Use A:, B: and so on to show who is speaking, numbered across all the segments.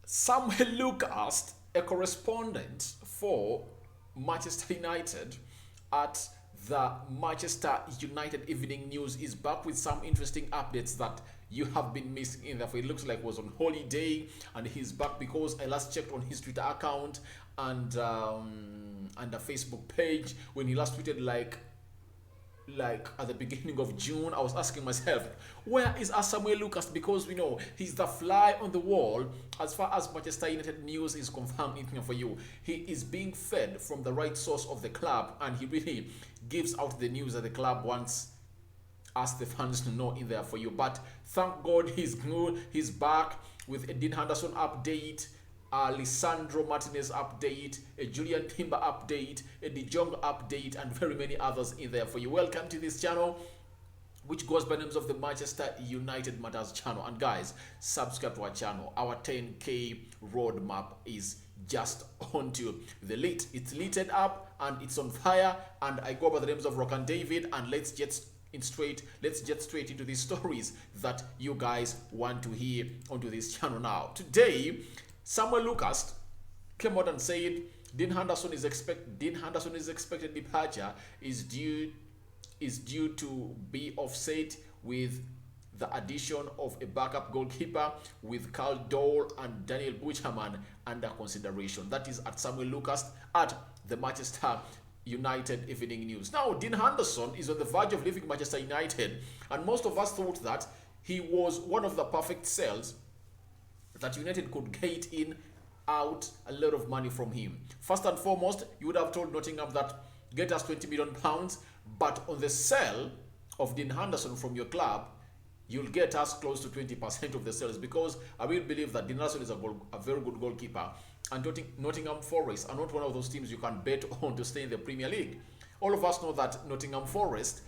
A: Samuel Lucas, a correspondent for Manchester United at the Manchester United Evening News, is back with some interesting updates that you have been missing in there. For it looks like he was on holiday and he's back because I last checked on his Twitter account and the Facebook page when he last tweeted like at the beginning of June. I was asking myself, where is Samuel Lucas? Because we know he's the fly on the wall as far as Manchester United news is confirmed in here for you. He is being fed from the right source of the club, and he really gives out the news that the club wants us the fans to know in there for you. But thank God he's good. He's back with a Dean Henderson update, a Lisandro Martinez update, a Julian Timber update, a De Jong update, and very many others in there for you. Welcome to this channel, which goes by names of the Manchester United Matters channel. And guys, subscribe to our channel. Our 10K roadmap is just onto the lit. It's lighted up and it's on fire. And I go by the names of Rock and David, and let's get straight into these stories that you guys want to hear onto this channel now. Today, Samuel Lucas came out and said Dean Henderson's expected departure is due to be offset with the addition of a backup goalkeeper with Carl Dole and Daniel Buchanan under consideration. That is at Samuel Lucas at the Manchester United Evening News. Now, Dean Henderson is on the verge of leaving Manchester United, and most of us thought that he was one of the perfect sales that United could get in out a lot of money from him. First and foremost, you would have told Nottingham that get us £20 million, but on the sale of Dean Henderson from your club, you'll get us close to 20% of the sales, because I will believe that Dean Henderson is a very good goalkeeper, and Nottingham Forest are not one of those teams you can bet on to stay in the Premier League. All of us know that Nottingham Forest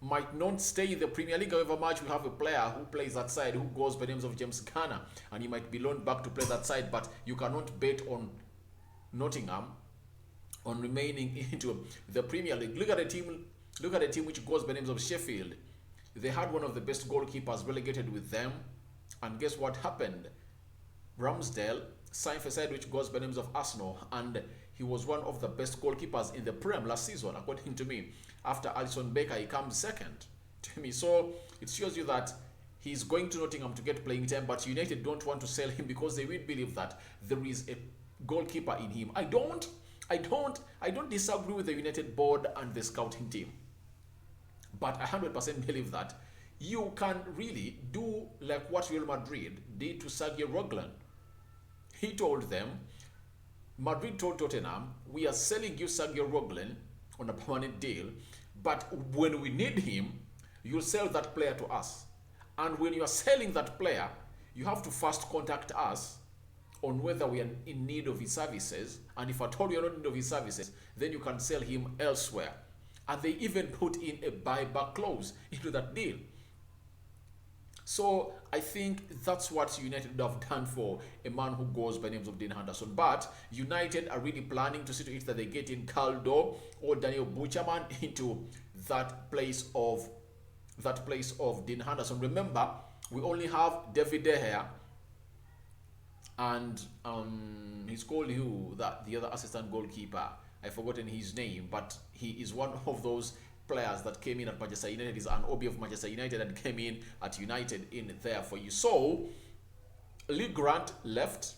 A: might not stay in the Premier League, however much we have a player who plays that side who goes by the names of James Garner, and he might be loaned back to play that side, but you cannot bet on Nottingham on remaining into the Premier League. Look at a team which goes by the names of Sheffield. They had one of the best goalkeepers relegated with them, and guess what happened? Ramsdale signed for a side which goes by the names of Arsenal, and he was one of the best goalkeepers in the Prem last season, according to me. After Alisson Becker, he comes second to me. So it shows you that he's going to Nottingham to get playing time, but United don't want to sell him because they will believe that there is a goalkeeper in him. I don't disagree with the United board and the scouting team, but I 100% believe that you can really do like what Real Madrid did to Sergio Roglan. He told them, Madrid told Tottenham, we are selling you Sergio Roglan on a permanent deal, but when we need him, you'll sell that player to us. And when you are selling that player, you have to first contact us on whether we are in need of his services, and if at all you are not in need of his services, then you can sell him elsewhere. And they even put in a buyback clause into that deal. So I think that's what United would have done for a man who goes by names of Dean Henderson. But United are really planning to see to it that they get in Caldo or Daniel Buchanan into that place of Dean Henderson. Remember, we only have David De Gea and he's called the other assistant goalkeeper. I've forgotten his name, but he is one of those players that came in at Manchester United. He's an OB of Manchester United and came in at United in there for you. So Lee Grant left.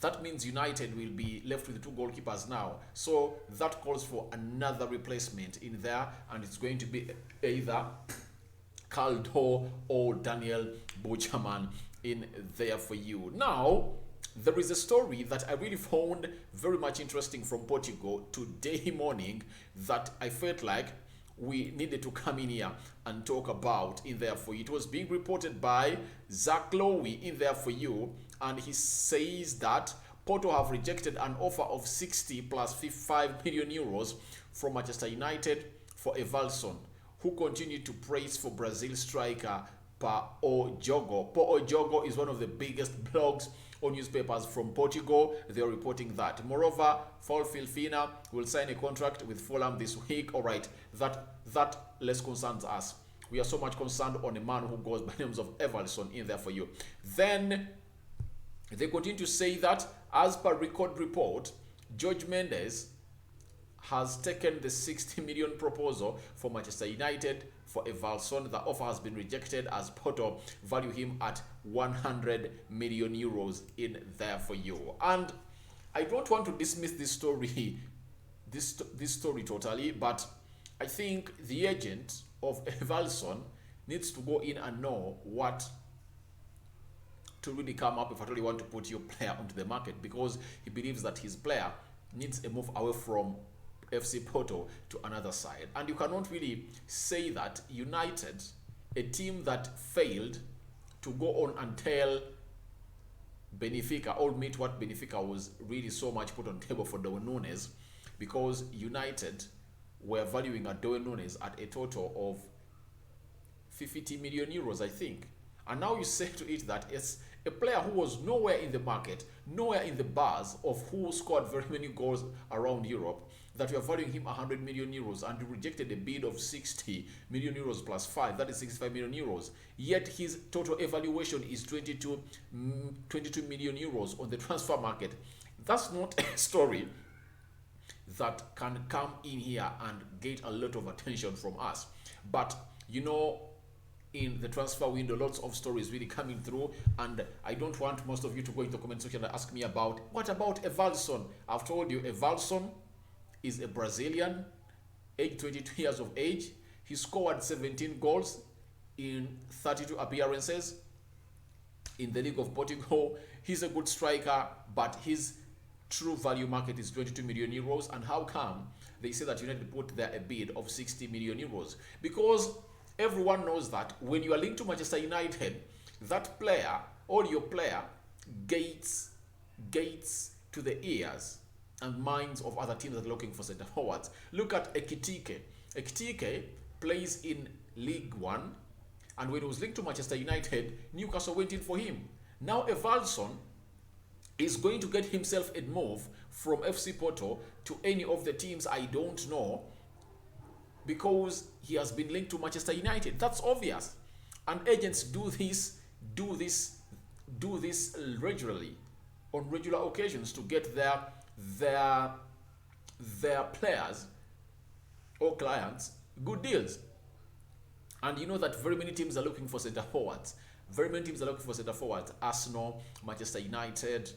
A: That means United will be left with 2 goalkeepers now. So that calls for another replacement in there, and it's going to be either Caldo or Daniel Buchanan in there for you. Now, there is a story that I really found very much interesting from Portugal today morning that I felt like we needed to come in here and talk about in there for you. It was being reported by Zach Lowy in there for you, and he says that Porto have rejected an offer of 60 plus 55 million euros from Manchester United for Evanilson, who continued to praise for Brazil striker Pau Jogo. Pau Jogo is one of the biggest blogs or newspapers from Portugal. They are reporting that. Moreover, Paul Filfina will sign a contract with Fulham this week. All right, that less concerns us. We are so much concerned on a man who goes by names of Evanilson in there for you. Then They continue to say that, as per record report, George Mendes has taken the 60 million proposal for Manchester United for Evanilson. The offer has been rejected as Porto value him at 100 million euros in there for you. And I don't want to dismiss this story, this story totally, but I think the agent of Evanilson needs to go in and know what to really come up if I really want to put your player onto the market, because he believes that his player needs a move away from FC Porto to another side. And you cannot really say that United, a team that failed to go on and tell Benfica or meet what Benfica was really so much put on table for Darwin Núñez, because United were valuing at Darwin Núñez at a total of 50 million euros, I think. And now you say to it that it's a player who was nowhere in the market, nowhere in the buzz of who scored very many goals around Europe, that you are valuing him 100 million euros, and you rejected a bid of 60 million euros plus 5, that is 65 million euros. Yet his total evaluation is 22 million euros on the transfer market. That's not a story that can come in here and get a lot of attention from us. But you know, in the transfer window, lots of stories really coming through, and I don't want most of you to go into the comment section and ask me about, what about Evanilson? I've told you, Evanilson is a Brazilian, age 22 years of age. He scored 17 goals in 32 appearances in the League of Portugal. He's a good striker, but his true value market is 22 million euros. And how come they say that United put there a bid of 60 million euros? Because everyone knows that when you are linked to Manchester United, that player or your player gates to the ears and minds of other teams that are looking for centre forwards. Look at Ekitike. Ekitike plays in League One, and when he was linked to Manchester United, Newcastle went in for him. Now Evanilson is going to get himself a move from FC Porto to any of the teams I don't know, because he has been linked to Manchester United. That's obvious. And agents do this regularly, on regular occasions, to get their players or clients good deals. And you know that very many teams are looking for centre forwards. Very many teams are looking for centre forwards. Arsenal, Manchester United,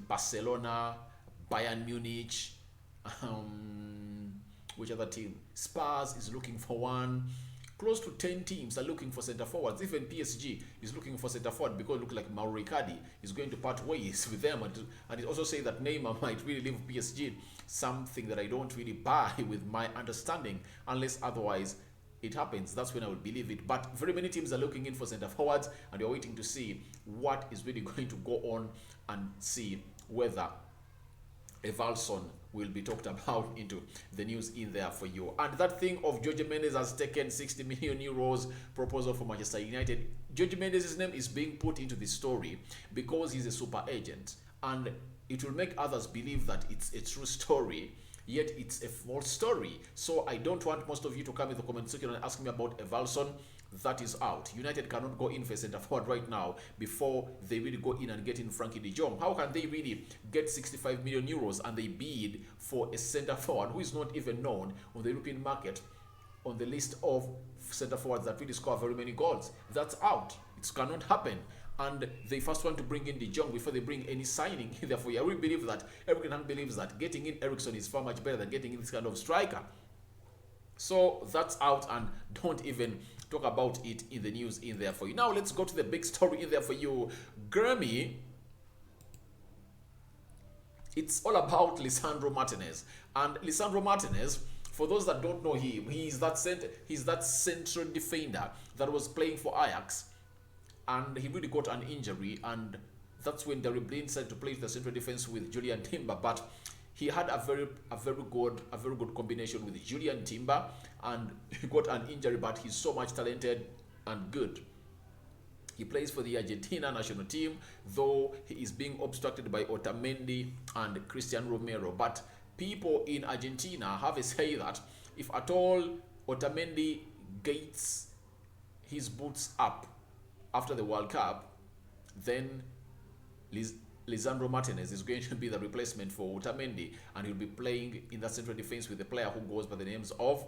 A: Barcelona, Bayern Munich, which other team? Spurs is looking for one. Close to 10 teams are looking for centre forwards. Even PSG is looking for centre forward, because it looks like Mauro Icardi is going to part ways with them. And it also says that Neymar might really leave PSG, something that I don't really buy with my understanding, unless otherwise it happens. That's when I will believe it. But very many teams are looking in for centre forwards, and you're waiting to see what is really going to go on and see whether Evanilson will be talked about into the news in there for you. And that thing of Jorge Mendes has taken 60 million euros proposal for Manchester United. Jorge Mendes' name is being put into the story because he's a super agent, and it will make others believe that it's a true story, yet it's a false story. So I don't want most of you to come in the comment section and ask me about Evanilson. That is out. United cannot go in for a centre forward right now before they really go in and get in Frankie de Jong. How can they really get 65 million euros and they bid for a centre forward who is not even known on the European market on the list of centre forwards that really score very many goals? That's out. It cannot happen. And they first want to bring in de Jong before they bring any signing in. Therefore, I really believe that, everyone believes that getting in Ericsson is far much better than getting in this kind of striker. So that's out, and don't even talk about it in the news in there for you. Now let's go to the big story in there for you. Grammy, it's all about Lisandro Martinez. And Lisandro Martinez, for those that don't know him, he's that central defender that was playing for Ajax, and he really got an injury, and that's when Derry Blind decided to play the central defense with Julian Timber. But he had a very good combination with Julian Timber, and he got an injury, but he's so much talented and good. He plays for the Argentina national team, though he is being obstructed by Otamendi and Cristian Romero. But people in Argentina have a say that if at all Otamendi gets his boots up after the World Cup, then Liz, Lisandro Martinez is going to be the replacement for Otamendi, and he'll be playing in that central defense with a player who goes by the names of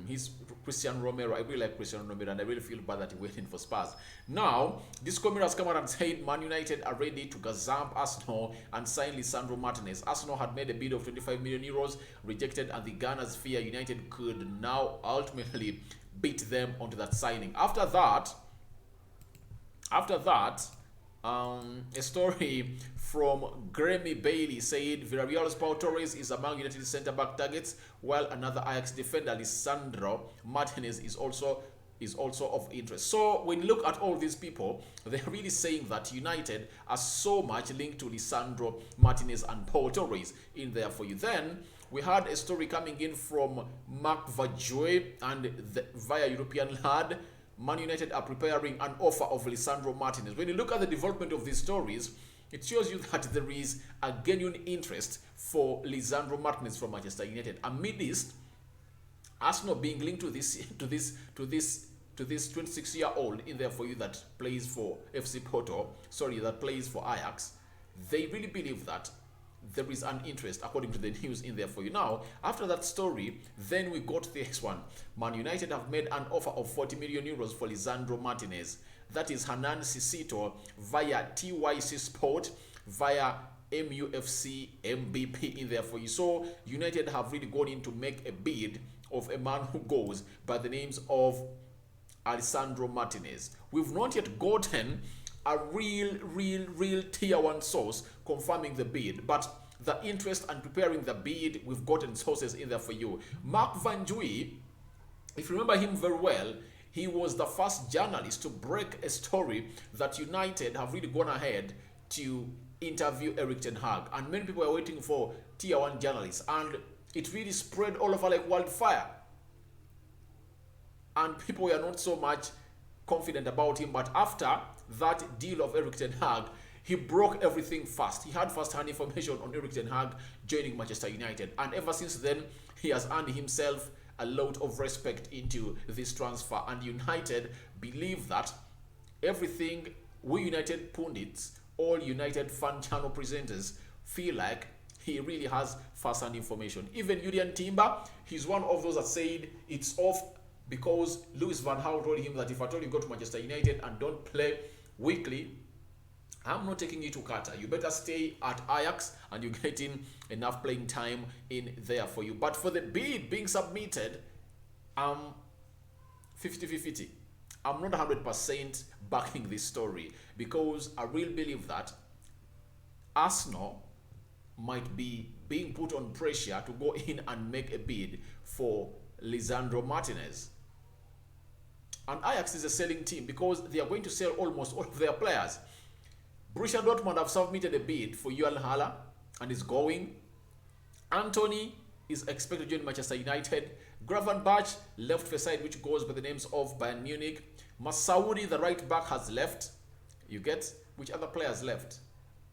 A: he's Christian Romero. I really like Christian Romero, and I really feel bad that he went in for Spurs. Now, this comment has come out and said Man United are ready to gazump Arsenal and sign Lisandro Martinez. Arsenal had made a bid of 25 million euros, rejected, and the Gunners fear United could now ultimately beat them onto that signing. After that, a story from Grammy Bailey said Villarreal's Pau Torres is among United's centre-back targets, while another Ajax defender, Lisandro Martinez, is also of interest. So when you look at all these people, they're really saying that United are so much linked to Lisandro Martinez and Pau Torres in there for you. Then we had a story coming in from Mark Vajoy and via European Lad. Man United are preparing an offer of Lisandro Martinez. When you look at the development of these stories, it shows you that there is a genuine interest for Lisandro Martinez from Manchester United. Amidst Arsenal being linked to this 26-year-old in there for you that plays for FC Porto, that plays for Ajax, they really believe that there is an interest according to the news in there for you. Now, after that story, then we got this one. Man United have made an offer of 40 million euros for Lisandro Martinez. That is Hernan Sisito via TYC Sport, via MUFC MBP in there for you. So United have really gone in to make a bid of a man who goes by the names of Lisandro Martinez. We've not yet gotten a real tier 1 source confirming the bid, but the interest and preparing the bid, we've gotten sources in there for you. Mark Van Jui, if you remember him very well, he was the first journalist to break a story that United have really gone ahead to interview Erik ten Hag, and many people are waiting for tier 1 journalists, and it really spread all over like wildfire, and people were not so much confident about him. But after that deal of Erik ten Hag, he broke everything fast. He had first-hand information on Erik ten Hag joining Manchester United, and ever since then he has earned himself a lot of respect into this transfer, and United believe that everything we United pundits, all United fan channel presenters feel like he really has first-hand information. Even Julian Timber, he's one of those that said it's off because Louis van Gaal told him that if at all you go to Manchester United and don't play weekly, I'm not taking you to Qatar. You better stay at Ajax and you're getting enough playing time in there for you. But for the bid being submitted, I'm 50-50. I'm not 100% backing this story because I really believe that Arsenal might be being put on pressure to go in and make a bid for Lisandro Martinez. And Ajax is a selling team because they are going to sell almost all of their players. Borussia Dortmund have submitted a bid for Joel Haller and is going. Anthony is expected to join Manchester United. Gravenberch left for side which goes by the names of Bayern Munich. Masaudi, the right back, has left. You get? Which other players left?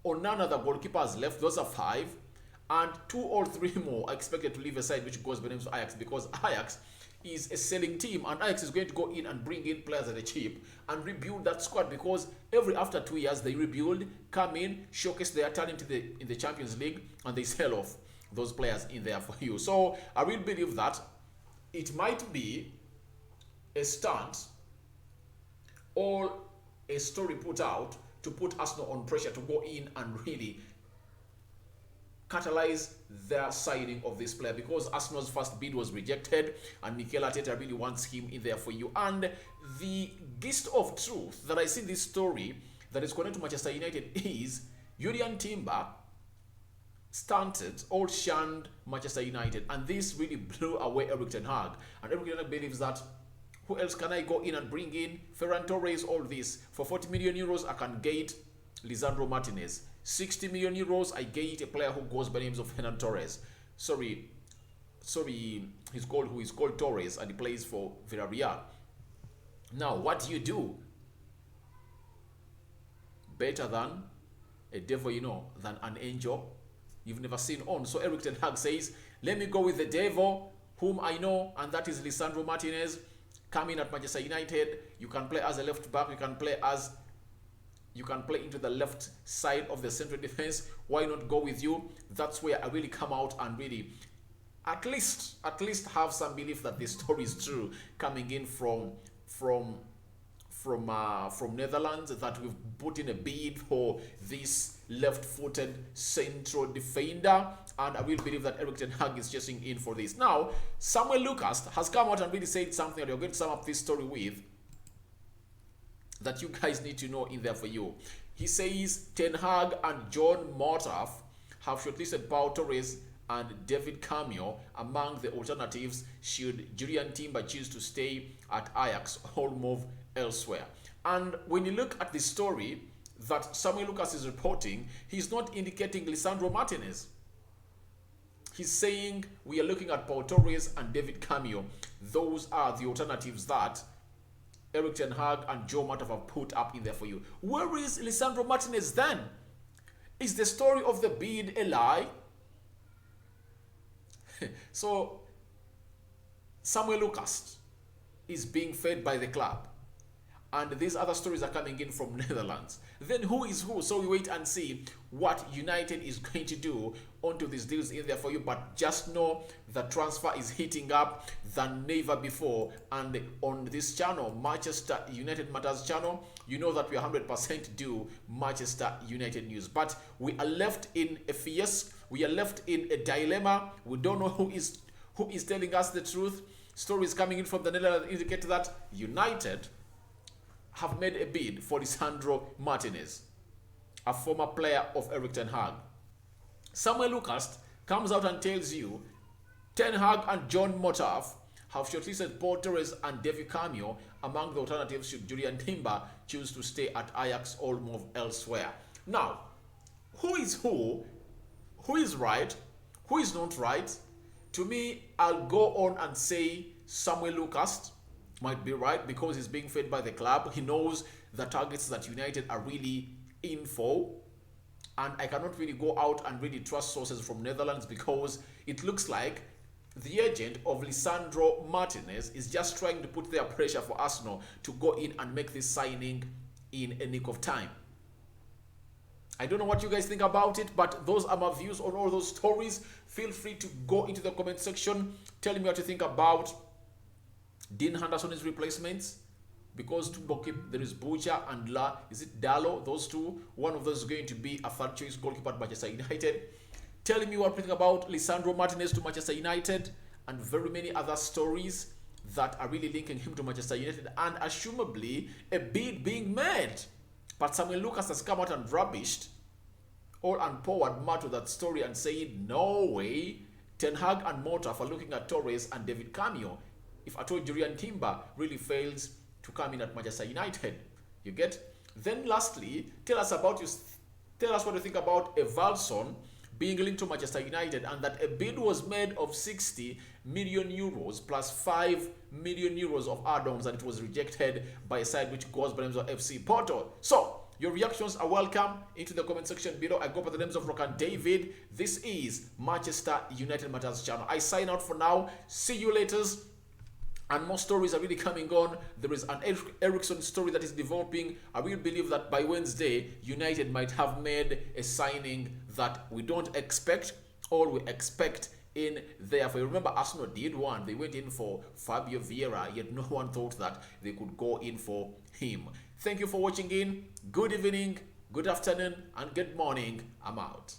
A: Onana, the goalkeeper, has left. Those are 5. And 2 or 3 more are expected to leave a side which goes by the names of Ajax, because Ajax is a selling team and Ajax is going to go in and bring in players at a cheap and rebuild that squad, because after 2 years they rebuild, come in, showcase their talent in the Champions League, and they sell off those players in there for you. So I really believe that it might be a stunt or a story put out to put Arsenal on pressure to go in and really catalyze their signing of this player, because Arsenal's first bid was rejected and Mikel Arteta really wants him in there for you. And the gist of truth that I see in this story that is connected to Manchester United is Julian Timber stunted or shunned Manchester United, and this really blew away Erik ten Hag. And Erik ten Hag believes that who else can I go in and bring in? Ferran Torres, all this. For 40 million euros, I can get Lisandro Martinez. 60 million euros, I get a player who goes by the names of Ferran Torres. Sorry, who is called Torres, and he plays for Villarreal. Now, what do you do? Better than a devil, than an angel you've never seen on. So Erik ten Hag says, let me go with the devil, whom I know, and that is Lisandro Martinez. Come in at Manchester United. You can play as a left back. You can play as You can play into the left side of the central defense. Why not go with you? That's where I really come out and really at least have some belief that this story is true, coming in from Netherlands, that we've put in a bid for this left-footed central defender, and I will believe that Erik ten Hag is chasing in for this. Now, Samuel Lucas has come out and really said something that you're going to sum up this story with, that you guys need to know in there for you. He says Ten Hag and John Motaf have shortlisted Pau Torres and David Cameo among the alternatives should Julian Timber choose to stay at Ajax or move elsewhere. And when you look at the story that Samuel Lucas is reporting, he's not indicating Lisandro Martinez. He's saying we are looking at Pau Torres and David Cameo. Those are the alternatives that Erik ten Hag and Joe Matov have put up in there for you. Where is Lisandro Martinez then? Is the story of the bid a lie? So, Samuel Lucas is being fed by the club, and these other stories are coming in from Netherlands. Then who is who? So we wait and see what United is going to do onto these deals in there for you. But just know the transfer is heating up than never before. And on this channel, Manchester United Matters channel, you know that we are 100% do Manchester United news. But we are left in a fiasco. We are left in a dilemma. We don't know who is telling us the truth. Stories coming in from the Netherlands indicate that United have made a bid for Lisandro Martinez, a former player of Erik ten Hag. Samuel Lucas comes out and tells you Ten Hag and John Motaf have shortlisted Pau Torres and David Cameo among the alternatives should Julian Timber choose to stay at Ajax or move elsewhere. Now, who is who? Who is right? Who is not right? To me, I'll go on and say Samuel Lucas might be right because he's being fed by the club. He knows the targets that United are really in for. And I cannot really go out and really trust sources from Netherlands because it looks like the agent of Lisandro Martinez is just trying to put their pressure for Arsenal to go in and make this signing in a nick of time. I don't know what you guys think about it, but those are my views on all those stories. Feel free to go into the comment section. Tell me what you think about Dean Henderson's replacements, because there is Butcher and is it Dallo? Those two, one of those is going to be a third choice goalkeeper at Manchester United. Tell me what you think about Lisandro Martinez to Manchester United and very many other stories that are really linking him to Manchester United and assumably a bid being made. But Samuel Lucas has come out and rubbished or unpowered Matt to that story and saying no way. Ten Hag and Motaf are looking at Torres and David Cameo if at all Julian Timber really fails to come in at Manchester United. You get? Then lastly, tell us what you think about Evanilson being linked to Manchester United and that a bid was made of 60 million euros plus 5 million euros of add-ons and it was rejected by a side which goes by the names of FC Porto. So, your reactions are welcome into the comment section below. I go by the names of Rock and David. This is Manchester United Matters channel. I sign out for now. See you later. And more stories are really coming on. There is an Ericsson story that is developing. I will believe that by Wednesday, United might have made a signing that we don't expect or we expect in there. For you remember, Arsenal did one. They went in for Fabio Vieira, yet no one thought that they could go in for him. Thank you for watching in. Good evening, good afternoon, and good morning. I'm out.